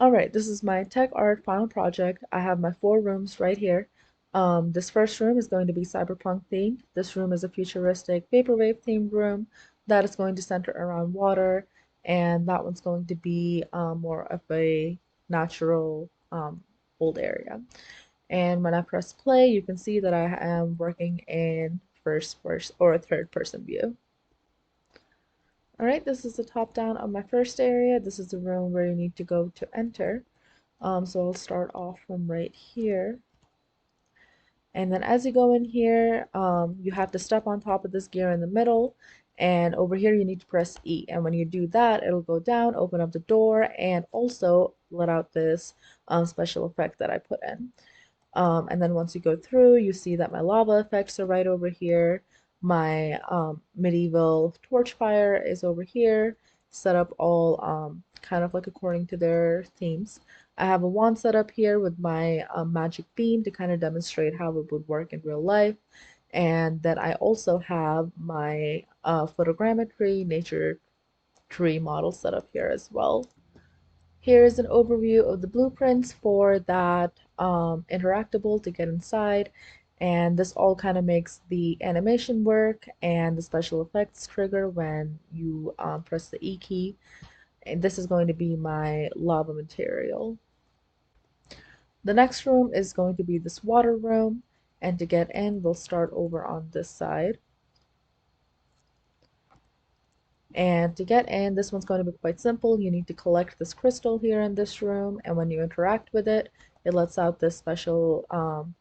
Alright, this is my tech art final project. I have my four rooms right here. This first room is going to be cyberpunk themed. This room is a futuristic vaporwave themed room that is going to center around water, and that one's going to be more of a natural old area. And when I press play, you can see that I am working in first person or a third person view. Alright, this is the top down of my first area. This is the room where you need to go to enter. So I'll start off from right here. And then as you go in here, you have to step on top of this gear in the middle. And over here, you need to press E. And when you do that, it'll go down, open up the door, and also let out this special effect that I put in. And then once you go through, you see that my lava effects are right over here. My medieval torch fire is over here, set up all kind of like according to their themes. I have a wand set up here with my magic beam to kind of demonstrate how it would work in real life. And then I also have my photogrammetry nature tree model set up here as well. Here is an overview of the blueprints for that interactable to get inside, and this all kind of makes the animation work and the special effects trigger when you press the E key. And this is going to be my lava material. The next room is going to be this water room, and to get in, we'll start over on this side. And to get in, this one's going to be quite simple. You need to collect this crystal here in this room, and when you interact with it, it lets out this special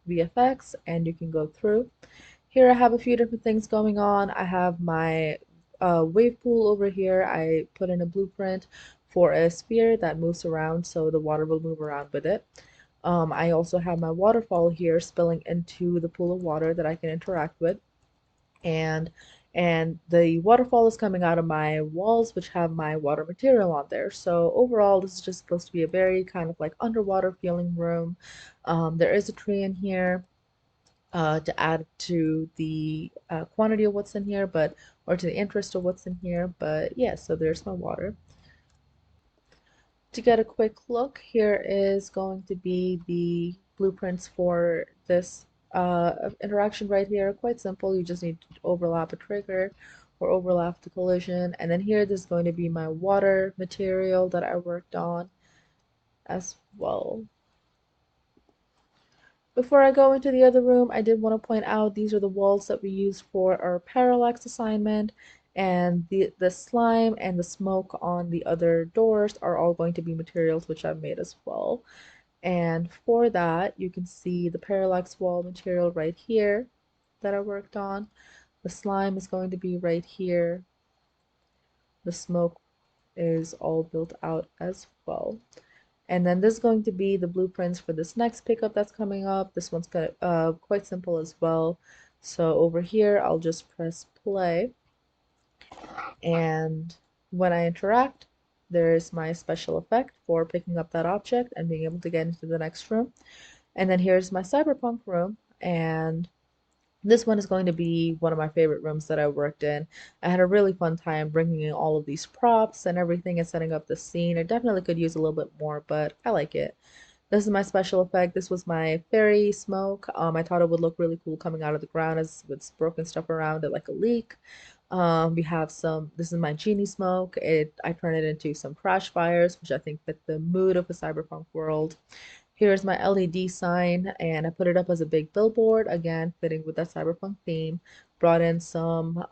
VFX, and you can go through. Here I have a few different things going on. I have my wave pool over here. I put in a blueprint for a sphere that moves around, so the water will move around with it. I also have my waterfall here spilling into the pool of water that I can interact with, and the waterfall is coming out of my walls, which have my water material on there. So overall, this is just supposed to be a very kind of like underwater feeling room. There is a tree in here to add to the quantity of what's in here, but or to the interest of what's in here. But yeah, so there's my water. To get a quick look, here is going to be the blueprints for this interaction right here. Quite simple. You just need to overlap a trigger or overlap the collision. And then here, this is going to be my water material that I worked on as well. Before I go into the other room, I did want to point out these are the walls that we used for our parallax assignment, and the slime and the smoke on the other doors are all going to be materials which I've made as well. And for that, you can see the parallax wall material right here that I worked on. The slime is going to be right here. The smoke is all built out as well. And then this is going to be the blueprints for this next pickup that's coming up. This one's quite simple as well. So over here, I'll just press play. And when I interact, there's my special effect for picking up that object and being able to get into the next room. And then here's my cyberpunk room. And this one is going to be one of my favorite rooms that I worked in. I had a really fun time bringing in all of these props and everything and setting up the scene. I definitely could use a little bit more, but I like it. This is my special effect. This was my fairy smoke. I thought it would look really cool coming out of the ground as with broken stuff around it like a leak. We have some, this is my genie smoke. I turn it into some crash fires, which I think fit the mood of a cyberpunk world. Here's my LED sign, and I put it up as a big billboard, again, fitting with that cyberpunk theme. Brought in some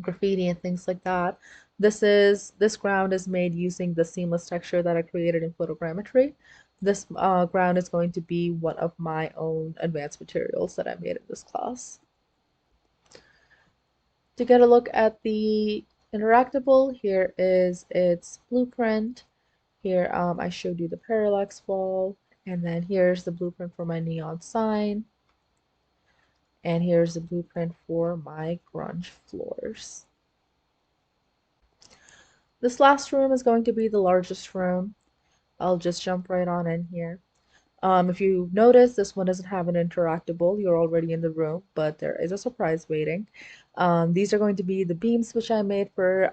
graffiti and things like that. This ground is made using the seamless texture that I created in photogrammetry. This ground is going to be one of my own advanced materials that I made in this class. To get a look at the interactable, here is its blueprint. Here I showed you the parallax wall, and then here's the blueprint for my neon sign, and here's the blueprint for my grunge floors. This last room is going to be the largest room. I'll just jump right on in here. If you notice, this one doesn't have an interactable. You're already in the room, but there is a surprise waiting. These are going to be the beams which I made for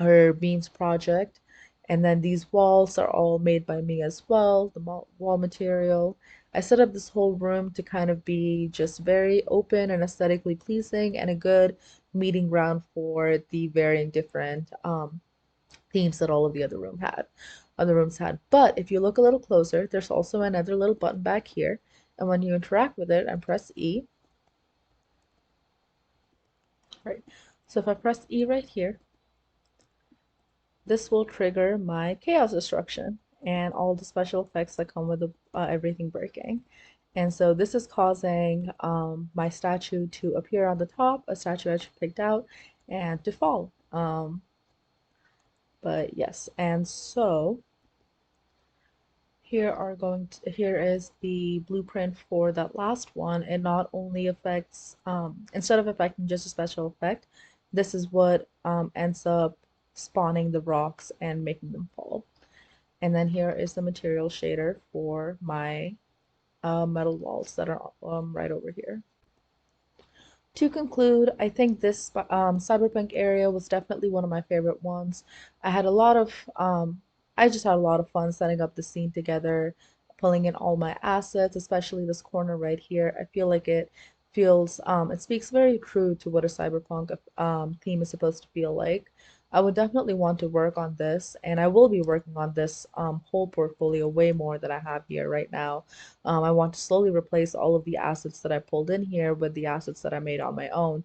our beams project. And then these walls are all made by me as well, the wall material. I set up this whole room to kind of be just very open and aesthetically pleasing and a good meeting ground for the varying different themes that all of the other rooms had. But if you look a little closer, there's also another little button back here. And when you interact with it and press E, right? So if I press E right here, this will trigger my chaos destruction and all the special effects that come with everything breaking. And so this is causing my statue to appear on the top, a statue I just picked out, and to fall. But yes, and so here is the blueprint for that last one. It not only affects instead of affecting just a special effect, this is what ends up spawning the rocks and making them fall. And then here is the material shader for my metal walls that are right over here. To conclude, I think this cyberpunk area was definitely one of my favorite ones. I had a lot of, I just had a lot of fun setting up the scene together, pulling in all my assets, especially this corner right here. I feel like it speaks very true to what a cyberpunk theme is supposed to feel like. I would definitely want to work on this, and I will be working on this whole portfolio way more than I have here right now. I want to slowly replace all of the assets that I pulled in here with the assets that I made on my own,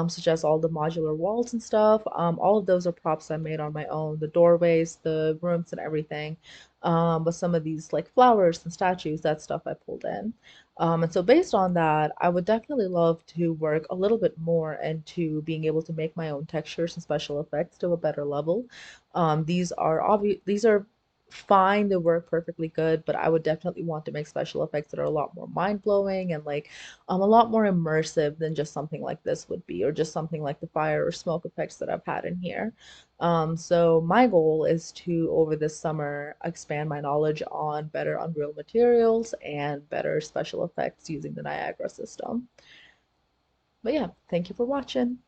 such as all the modular walls and stuff. All of those are props I made on my own, the doorways, the rooms, and everything. But some of these, like flowers and statues, that stuff I pulled in. And so, based on that, I would definitely love to work a little bit more into being able to make my own textures and special effects to a better level. These are fine, they work perfectly good, but I would definitely want to make special effects that are a lot more mind-blowing and like a lot more immersive than just something like this would be, or just something like the fire or smoke effects that I've had in here. So my goal is to, over this summer, expand my knowledge on better Unreal materials and better special effects using the Niagara system. But yeah, thank you for watching.